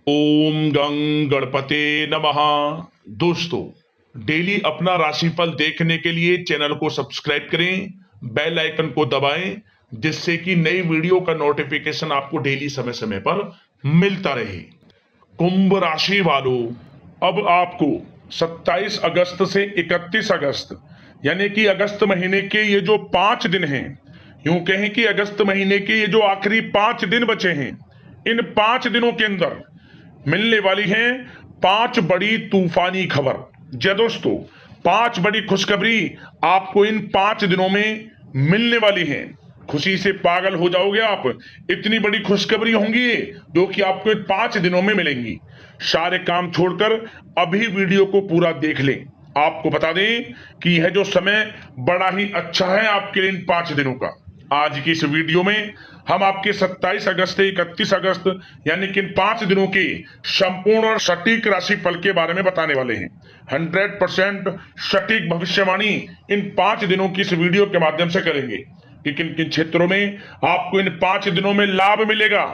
ओम गं गणपते नमः। दोस्तों, डेली अपना राशिफल देखने के लिए चैनल को सब्सक्राइब करें, बेल आइकन को दबाएं, जिससे कि नई वीडियो का नोटिफिकेशन आपको डेली समय समय पर मिलता रहे। कुंभ राशि वालों, अब आपको 27 अगस्त से 31 अगस्त यानी कि अगस्त महीने के ये जो 5 दिन हैं, यूं कहें कि अगस्त महीने के ये जो आखिरी 5 दिन बचे हैं, इन 5 दिनों के अंदर मिलने वाली हैं 5 बड़ी तूफानी खबर। जय दोस्तों, 5 बड़ी खुशखबरी आपको इन 5 दिनों में मिलने वाली हैं। खुशी से पागल हो जाओगे आप, इतनी बड़ी खुशखबरी होंगी जो कि आपको इन 5 दिनों में मिलेंगी। सारे काम छोड़कर अभी वीडियो को पूरा देख लें। आपको बता दें कि यह जो समय बड़ा ही अच्छा है आपके लिए इन 5 दिनों का। आज की इस वीडियो में हम आपके 27 अगस्त से 31 अगस्त यानी कि इन 5 दिनों के संपूर्ण और सटीक राशिफल के बारे में बताने वाले हैं। 100% सटीक भविष्यवाणी इन 5 दिनों की इस वीडियो के माध्यम से करेंगे कि किन किन क्षेत्रों में आपको इन 5 दिनों में लाभ मिलेगा,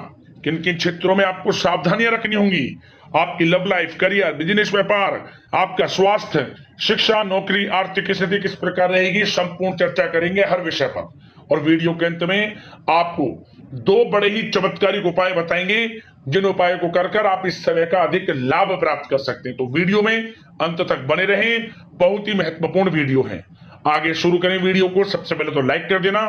किन किन क्षेत्रों में आपको सावधानियां रखनी होंगी। आपकी लव लाइफ, करियर, बिजनेस, व्यापार, आपका स्वास्थ्य, शिक्षा, नौकरी, आर्थिक स्थिति किस प्रकार रहेगी, संपूर्ण चर्चा करेंगे हर विषय पर। और वीडियो के अंत में आपको 2 बड़े ही चमत्कारिक उपाय बताएंगे, जिन उपायों को कर आप इस समय का अधिक लाभ प्राप्त कर सकते हैं। तो वीडियो में अंत तक बने रहें, बहुत ही महत्वपूर्ण वीडियो है। आगे शुरू करें वीडियो को। सबसे पहले तो लाइक कर देना,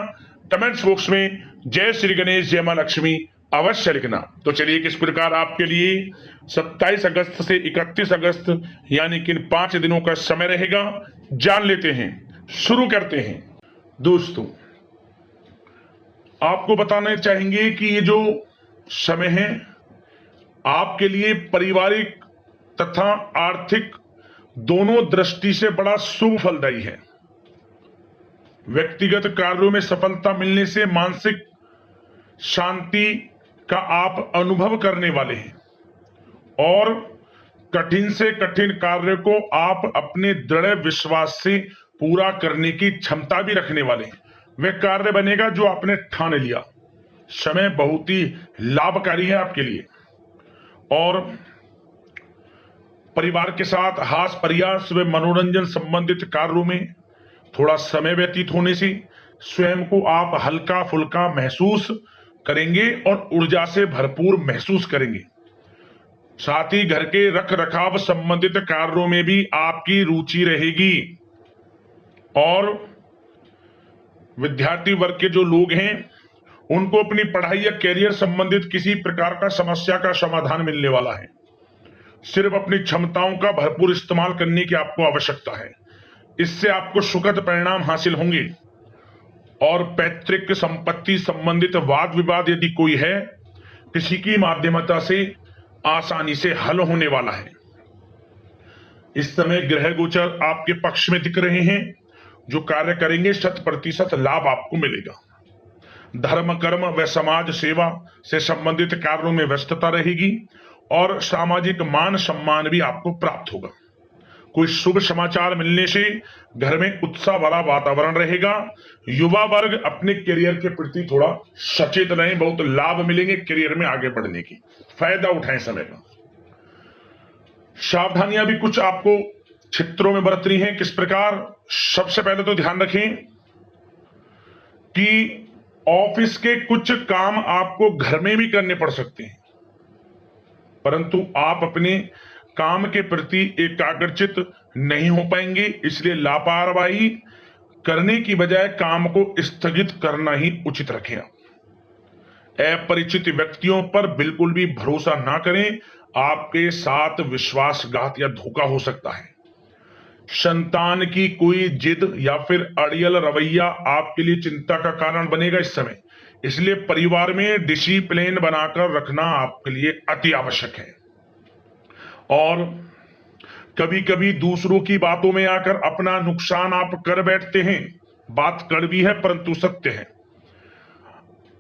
कमेंट्स बॉक्स में जय श्री गणेश, जय मां लक्ष्मी अवश्य लिखना। तो चलिए किस प्रकार आपके लिए 27 अगस्त से 31 अगस्त यानी कि इन 5 दिनों का समय रहेगा, जान लेते हैं। शुरू करते हैं। दोस्तों, आपको बताना चाहेंगे कि ये जो समय है आपके लिए पारिवारिक तथा आर्थिक दोनों दृष्टि से बड़ा शुभ फलदायी है। व्यक्तिगत कार्यों में सफलता मिलने से मानसिक शांति का आप अनुभव करने वाले हैं और कठिन से कठिन कार्य को आप अपने दृढ़ विश्वास से पूरा करने की क्षमता भी रखने वाले हैं। वह कार्य बनेगा जो आपने ठान लिया। समय बहुत ही लाभकारी है आपके लिए और परिवार के साथ हास्य प्रयास व मनोरंजन संबंधित कार्यों में थोड़ा समय व्यतीत होने से स्वयं को आप हल्का फुल्का महसूस करेंगे और ऊर्जा से भरपूर महसूस करेंगे। साथ ही घर के रख रखाव संबंधित कार्यों में भी आपकी रुचि रहेगी और विद्यार्थी वर्ग के जो लोग हैं उनको अपनी पढ़ाई या कैरियर संबंधित किसी प्रकार का समस्या का समाधान मिलने वाला है। सिर्फ अपनी क्षमताओं का भरपूर इस्तेमाल करने की आपको आवश्यकता है। इससे आपको सुखद परिणाम हासिल होंगे और पैतृक संपत्ति संबंधित वाद विवाद यदि कोई है, किसी की माध्यमता से आसानी से हल होने वाला है। इस समय ग्रह गोचर आपके पक्ष में दिख रहे हैं। जो कार्य करेंगे 100% लाभ आपको मिलेगा। धर्म, कर्म व समाज सेवा से संबंधित कार्यों में व्यस्तता रहेगी और सामाजिक मान सम्मान भी आपको प्राप्त होगा। कोई शुभ समाचार मिलने से घर में उत्साह भरा वातावरण रहेगा। युवा वर्ग अपने करियर के प्रति थोड़ा सचेत रहें, बहुत लाभ मिलेंगे करियर में आगे बढ़ने की, फायदा उठाएं समय का। सावधानियां भी कुछ आपको क्षेत्रों में बरतनी है। किस प्रकार? सबसे पहले तो ध्यान रखें कि ऑफिस के कुछ काम आपको घर में भी करने पड़ सकते हैं, परंतु आप अपने काम के प्रति एकाग्रचित नहीं हो पाएंगे। इसलिए लापरवाही करने की बजाय काम को स्थगित करना ही उचित रखें। अपरिचित व्यक्तियों पर बिल्कुल भी भरोसा ना करें, आपके साथ विश्वासघात या धोखा हो सकता है। संतान की कोई जिद या फिर अड़ियल रवैया आपके लिए चिंता का कारण बनेगा इस समय। इसलिए परिवार में डिसिप्लिन बनाकर रखना आपके लिए अति आवश्यक है। और कभी कभी दूसरों की बातों में आकर अपना नुकसान आप कर बैठते हैं। बात कड़वी है परंतु सत्य है।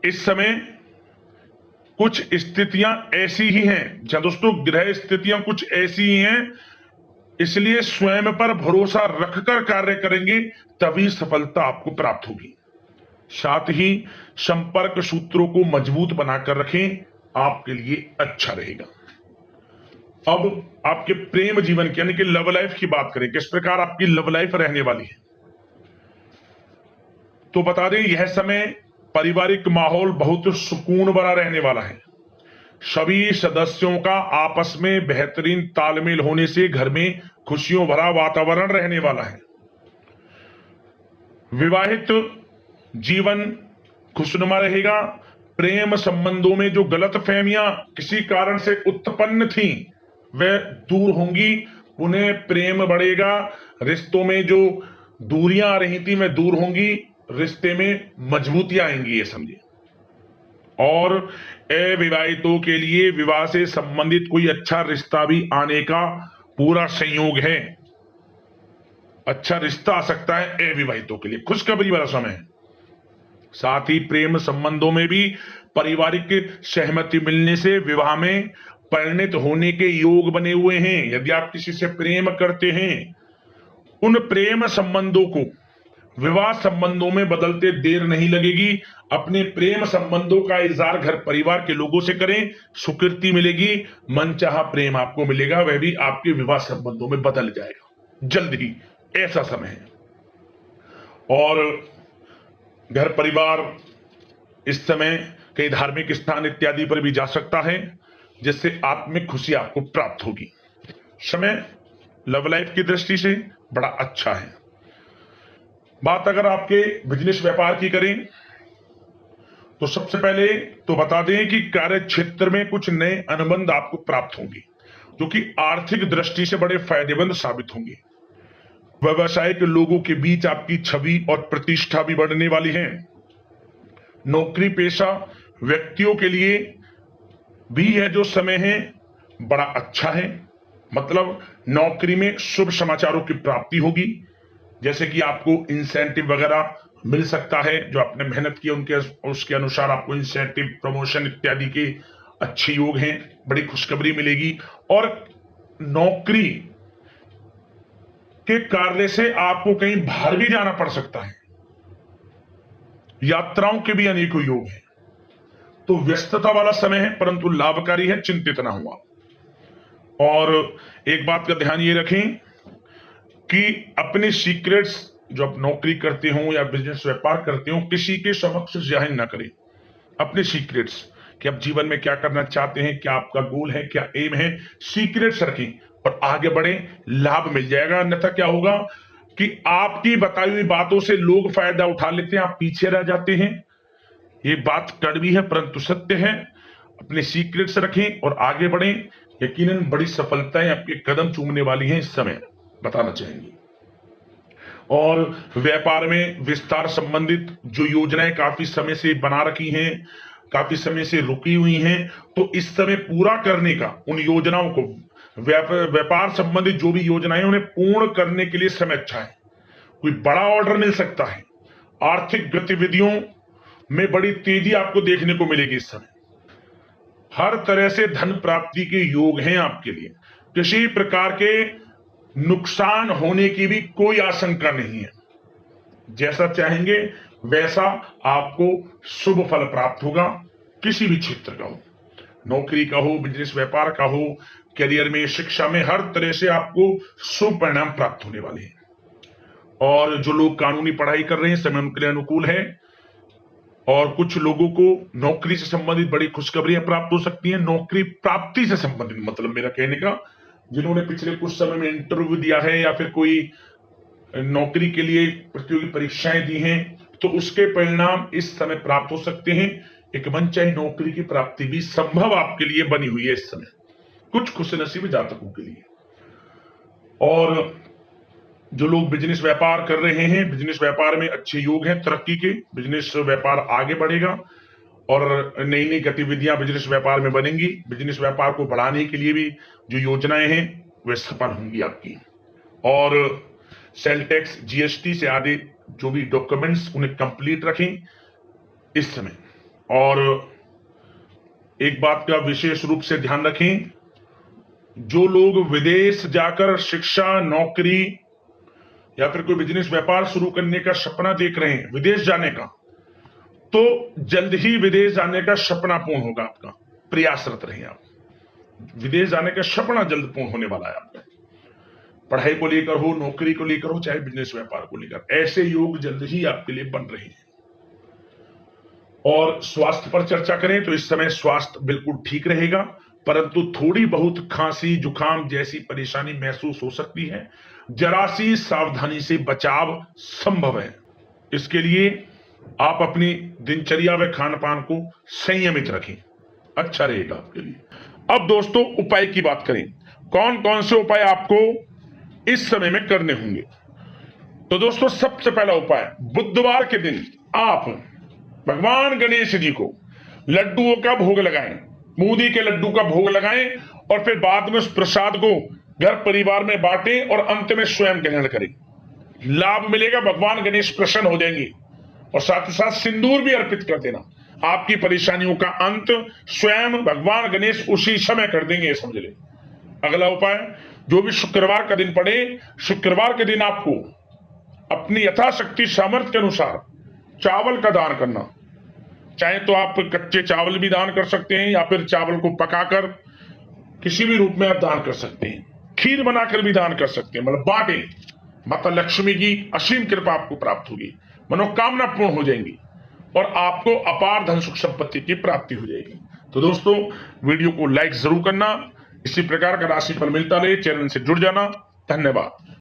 इस समय कुछ स्थितियां ऐसी ही हैं, जहां दोस्तों ग्रह स्थितियां कुछ ऐसी ही हैं, इसलिए स्वयं पर भरोसा रखकर कार्य करेंगे तभी सफलता आपको प्राप्त होगी। साथ ही संपर्क सूत्रों को मजबूत बनाकर रखें, आपके लिए अच्छा रहेगा। अब आपके प्रेम जीवन की यानी कि लव लाइफ की बात करें, किस प्रकार आपकी लव लाइफ रहने वाली है, तो बता दें यह समय पारिवारिक माहौल बहुत सुकून भरा रहने वाला है। सभी सदस्यों का आपस में बेहतरीन तालमेल होने से घर में खुशियों भरा वातावरण रहने वाला है। विवाहित जीवन खुशनुमा रहेगा। प्रेम संबंधों में जो गलतफहमियां किसी कारण से उत्पन्न थी वह दूर होंगी, उन्हें प्रेम बढ़ेगा। रिश्तों में जो दूरियां आ रही थी वह दूर होंगी, रिश्ते में मजबूतियां आएंगी, ये समझिए। और अविवाहितों के लिए विवाह से संबंधित कोई अच्छा रिश्ता भी आने का पूरा संयोग है। अच्छा रिश्ता आ सकता है अविवाहितों के लिए, खुशखबरी वाला समय है। साथ ही प्रेम संबंधों में भी पारिवारिक सहमति मिलने से विवाह में परिणत होने के योग बने हुए हैं। यदि आप किसी से प्रेम करते हैं, उन प्रेम संबंधों को विवाह संबंधों में बदलते देर नहीं लगेगी। अपने प्रेम संबंधों का इजहार घर परिवार के लोगों से करें, स्वीकृति मिलेगी, मनचाहा प्रेम आपको मिलेगा, वह भी आपके विवाह संबंधों में बदल जाएगा जल्द ही, ऐसा समय है। और घर परिवार इस समय कई धार्मिक स्थान इत्यादि पर भी जा सकता है, जिससे आत्मिक खुशी आपको प्राप्त होगी। समय लव लाइफ की दृष्टि से बड़ा अच्छा है। बात अगर आपके बिजनेस व्यापार की करें तो सबसे पहले तो बता दें कि कार्य क्षेत्र में कुछ नए अनुबंध आपको प्राप्त होंगे, जो कि आर्थिक दृष्टि से बड़े फायदेमंद साबित होंगे। व्यवसायिक लोगों के बीच आपकी छवि और प्रतिष्ठा भी बढ़ने वाली है। नौकरी पेशा व्यक्तियों के लिए भी यह जो समय है बड़ा अच्छा है। मतलब नौकरी में शुभ समाचारों की प्राप्ति होगी, जैसे कि आपको इंसेंटिव वगैरह मिल सकता है, जो आपने मेहनत की उनके उसके अनुसार आपको इंसेंटिव, प्रमोशन इत्यादि के अच्छे योग हैं, बड़ी खुशखबरी मिलेगी। और नौकरी के कार्य से आपको कहीं बाहर भी जाना पड़ सकता है, यात्राओं के भी अनेकों योग हैं। तो व्यस्तता वाला समय है परंतु लाभकारी है, चिंतित ना हुआ। और एक बात का ध्यान ये रखें कि अपने सीक्रेट्स जो आप नौकरी करते हो या बिजनेस व्यापार करते हो, किसी के समक्ष जाहिर ना करें अपने सीक्रेट्स, कि आप जीवन में क्या करना चाहते हैं, क्या आपका गोल है, क्या एम है, सीक्रेट्स रखें और आगे बढ़े, लाभ मिल जाएगा। अन्यथा क्या होगा कि आपकी बताई हुई बातों से लोग फायदा उठा लेते हैं, आप पीछे रह जाते हैं। ये बात कड़वी है परंतु सत्य है। अपने सीक्रेट्स रखें और आगे बढ़ें, यकीनन बड़ी सफलताएं आपके कदम चूमने वाली हैं इस समय, बताना चाहेंगे। और व्यापार में विस्तार संबंधित जो योजनाएं काफी समय से बना रखी हैं, काफी समय से रुकी हुई हैं, तो इस समय पूरा करने का, उन योजनाओं को, व्यापार संबंधित जो भी योजनाएं उन्हें पूर्ण करने के लिए समय अच्छा है। कोई बड़ा ऑर्डर मिल सकता है। आर्थिक गतिविधियों में बड़ी तेजी आपको देखने को मिलेगी इस समय। हर तरह से धन प्राप्ति के योग हैं आपके लिए। किसी प्रकार के नुकसान होने की भी कोई आशंका नहीं है। जैसा चाहेंगे वैसा आपको शुभ फल प्राप्त होगा, किसी भी क्षेत्र का हो, नौकरी का हो, बिजनेस व्यापार का हो, करियर में, शिक्षा में, हर तरह से आपको शुभ परिणाम प्राप्त होने वाले हैं। और जो लोग कानूनी पढ़ाई कर रहे हैं समय उनके लिए अनुकूल है। और कुछ लोगों को नौकरी से संबंधित बड़ी खुशखबरियां प्राप्त हो सकती हैं। नौकरी प्राप्ति से संबंधित मतलब मेरा कहने का, जिन्होंने पिछले कुछ समय में इंटरव्यू दिया है या फिर कोई नौकरी के लिए प्रतियोगी परीक्षाएं दी हैं, तो उसके परिणाम इस समय प्राप्त हो सकते हैं। एक मनचाही नौकरी की प्राप्ति भी संभव आपके लिए बनी हुई है इस समय, कुछ खुशनसीब जातकों के लिए। और जो लोग बिजनेस व्यापार कर रहे हैं, बिजनेस व्यापार में अच्छे योग हैं तरक्की के, बिजनेस व्यापार आगे बढ़ेगा और नई नई गतिविधियां बिजनेस व्यापार में बनेंगी। बिजनेस व्यापार को बढ़ाने के लिए भी जो योजनाएं हैं वे सफल होंगी आपकी। और सेल टैक्स, जीएसटी से आदि जो भी डॉक्यूमेंट्स उन्हें कंप्लीट रखें इस समय। और एक बात का विशेष रूप से ध्यान रखें, जो लोग विदेश जाकर शिक्षा, नौकरी या फिर कोई बिजनेस व्यापार शुरू करने का सपना देख रहे हैं, विदेश जाने का, तो जल्द ही विदेश जाने का सपना पूर्ण होगा आपका। प्रयासरत रहें आप। विदेश जाने का सपना जल्द पूर्ण होने वाला है आपका। पढ़ाई को लेकर हो, नौकरी को लेकर हो, चाहे बिजनेस व्यापार को लेकर, ऐसे योग जल्द ही आपके लिए बन रहे हैं। और स्वास्थ्य पर चर्चा करें तो इस समय स्वास्थ्य बिल्कुल ठीक रहेगा, परंतु थोड़ी बहुत खांसी जुकाम जैसी परेशानी महसूस हो सकती है। जरा सी सावधानी से बचाव संभव है। इसके लिए आप अपनी दिनचर्या व खान पान को संयमित रखें, अच्छा रहेगा आपके लिए। अब दोस्तों उपाय की बात करें, कौन कौन से उपाय आपको इस समय में करने होंगे। तो दोस्तों सबसे पहला उपाय, बुधवार के दिन आप भगवान गणेश जी को लड्डुओं का भोग लगाएं, बूंदी के लड्डू का भोग लगाएं और फिर बाद में उस प्रसाद को घर परिवार में बांटें और अंत में स्वयं ग्रहण करें। लाभ मिलेगा, भगवान गणेश प्रसन्न हो जाएंगे। और साथ ही साथ सिंदूर भी अर्पित कर देना, आपकी परेशानियों का अंत स्वयं भगवान गणेश उसी समय कर देंगे, समझ ले। अगला उपाय, जो भी शुक्रवार का दिन पड़े, शुक्रवार के दिन आपको अपनी यथाशक्ति सामर्थ्य के अनुसार चावल का दान करना। चाहे तो आप कच्चे चावल भी दान कर सकते हैं या फिर चावल को पकाकर किसी भी रूप में आप दान कर सकते हैं। खीर बनाकर भी दान कर सकते हैं, मतलब बांटे। माता लक्ष्मी की असीम कृपा आपको प्राप्त होगी, मनोकामना पूर्ण हो जाएंगी और आपको अपार धन सुख संपत्ति की प्राप्ति हो जाएगी। तो दोस्तों वीडियो को लाइक जरूर करना। इसी प्रकार का राशिफल मिलता रहे, चैनल से जुड़ जाना। धन्यवाद।